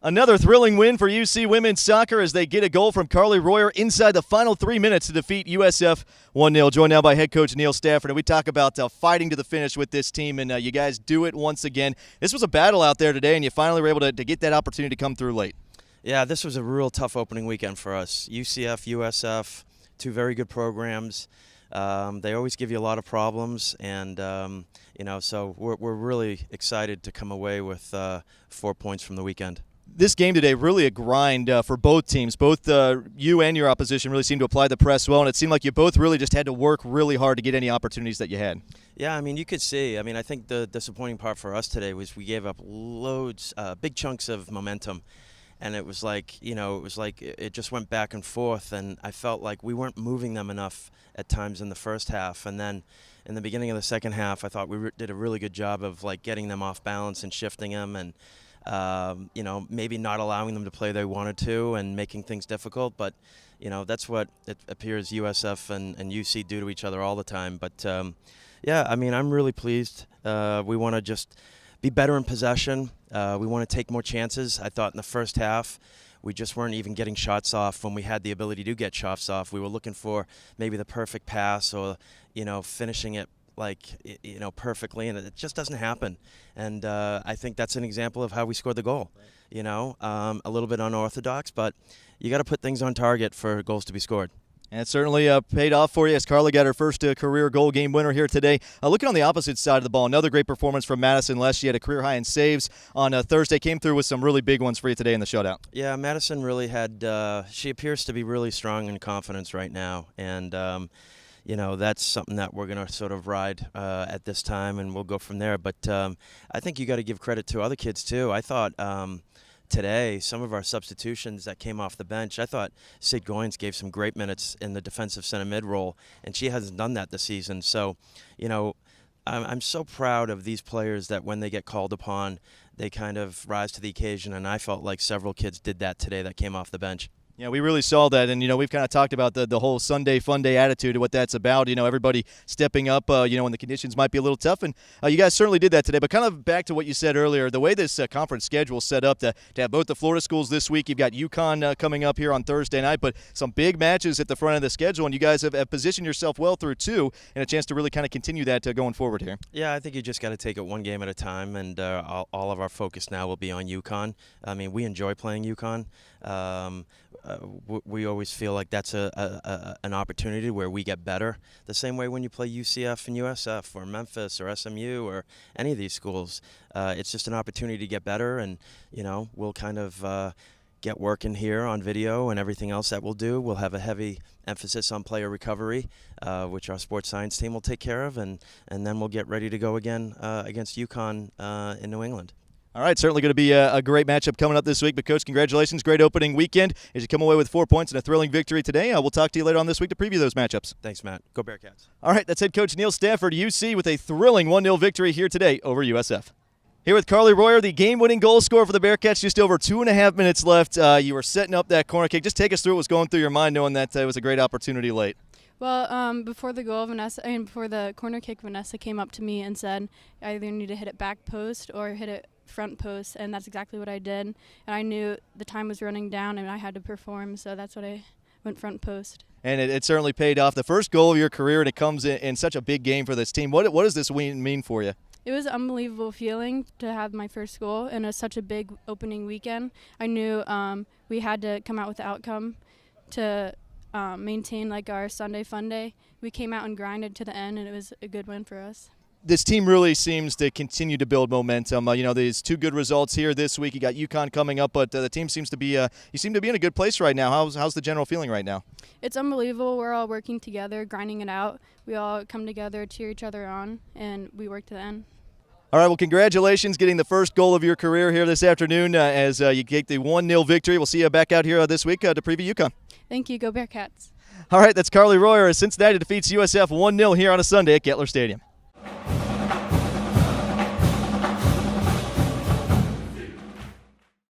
Another thrilling win for UC women's soccer as they get a goal from Karli Royer inside the final 3 minutes to defeat USF 1-0. Joined now by head coach Neil Stafford. And we talk about fighting to the finish with this team, and you guys do it once again. This was a battle out there today, and you finally were able to get that opportunity to come through late. Yeah, this was a real tough opening weekend for us. UCF, USF, two very good programs. They always give you a lot of problems, and so we're really excited to come away with 4 points from the weekend. This game today, really a grind for both teams. Both you and your opposition really seemed to apply the press well, and it seemed like you both really just had to work really hard to get any opportunities that you had. Yeah, I mean, you could see. I mean, I think the disappointing part for us today was we gave up loads, big chunks of momentum. And it was like, it just went back and forth, and I felt like we weren't moving them enough at times in the first half. And then in the beginning of the second half, I thought we did a really good job of getting them off balance and shifting them, and maybe not allowing them to play they wanted to and making things difficult. But that's what it appears USF and UC do to each other all the time. But yeah, I mean, I'm really pleased. We want to just be better in possession. We want to take more chances. I thought in the first half we just weren't even getting shots off when we had the ability to get shots off. We were looking for maybe the perfect pass or finishing it perfectly, and it just doesn't happen. And I think that's an example of how we scored the goal. A little bit unorthodox, but you got to put things on target for goals to be scored. And it certainly paid off for you as Karli got her first career goal game winner here today. Looking on the opposite side of the ball, another great performance from Madison Les. She had a career high in saves on Thursday, came through with some really big ones for you today in the shutout. Yeah, Madison really had she appears to be really strong in confidence right now. And, that's something that we're going to sort of ride at this time, and we'll go from there. But I think you got to give credit to other kids, too. I thought today, some of our substitutions that came off the bench, I thought Sid Goins gave some great minutes in the defensive center mid role, and she hasn't done that this season. So, I'm so proud of these players that when they get called upon, they kind of rise to the occasion, and I felt like several kids did that today that came off the bench. Yeah, we really saw that, and we've kind of talked about the whole Sunday Fun Day attitude and what that's about. Everybody stepping up, when the conditions might be a little tough, and you guys certainly did that today. But kind of back to what you said earlier, the way this conference schedule is set up to have both the Florida schools this week. You've got UConn coming up here on Thursday night, but some big matches at the front of the schedule, and you guys have positioned yourself well through two, and a chance to really kind of continue that going forward here. Yeah, I think you just got to take it one game at a time, and all of our focus now will be on UConn. I mean, we enjoy playing UConn. We always feel like that's an opportunity where we get better. The same way when you play UCF and USF or Memphis or SMU or any of these schools, it's just an opportunity to get better, and we'll kind of get working here on video and everything else that we'll do. We'll have a heavy emphasis on player recovery, which our sports science team will take care of, and then we'll get ready to go again against UConn in New England. All right, certainly going to be a great matchup coming up this week. But, Coach, congratulations. Great opening weekend as you come away with 4 points and a thrilling victory today. We'll talk to you later on this week to preview those matchups. Thanks, Matt. Go Bearcats. All right, that's head coach Neil Stafford, UC, with a thrilling 1-0 victory here today over USF. Here with Karli Royer, the game-winning goal scorer for the Bearcats. Just over 2.5 minutes left. You were setting up that corner kick. Just take us through what was going through your mind knowing that it was a great opportunity late. Well, before the goal, before the corner kick, Vanessa came up to me and said, I either need to hit it back post or hit it front post, and that's exactly what I did. And I knew the time was running down and I had to perform, so that's what I went front post. And it certainly paid off. The first goal of your career, and it comes in such a big game for this team. What does this win mean for you? It was an unbelievable feeling to have my first goal in such a big opening weekend. I knew we had to come out with the outcome to maintain our Sunday Fun Day. We came out and grinded to the end, and it was a good win for us. This team really seems to continue to build momentum. There's two good results here this week. You got UConn coming up, but the team seems to be you seem to be in a good place right now. How's the general feeling right now? It's unbelievable. We're all working together, grinding it out. We all come together, cheer each other on, and we work to the end. All right, well, congratulations getting the first goal of your career here this afternoon as you get the 1-0 victory. We'll see you back out here this week to preview UConn. Thank you. Go Bearcats. All right, that's Karli Royer as Cincinnati defeats USF 1-0 here on a Sunday at Gettler Stadium.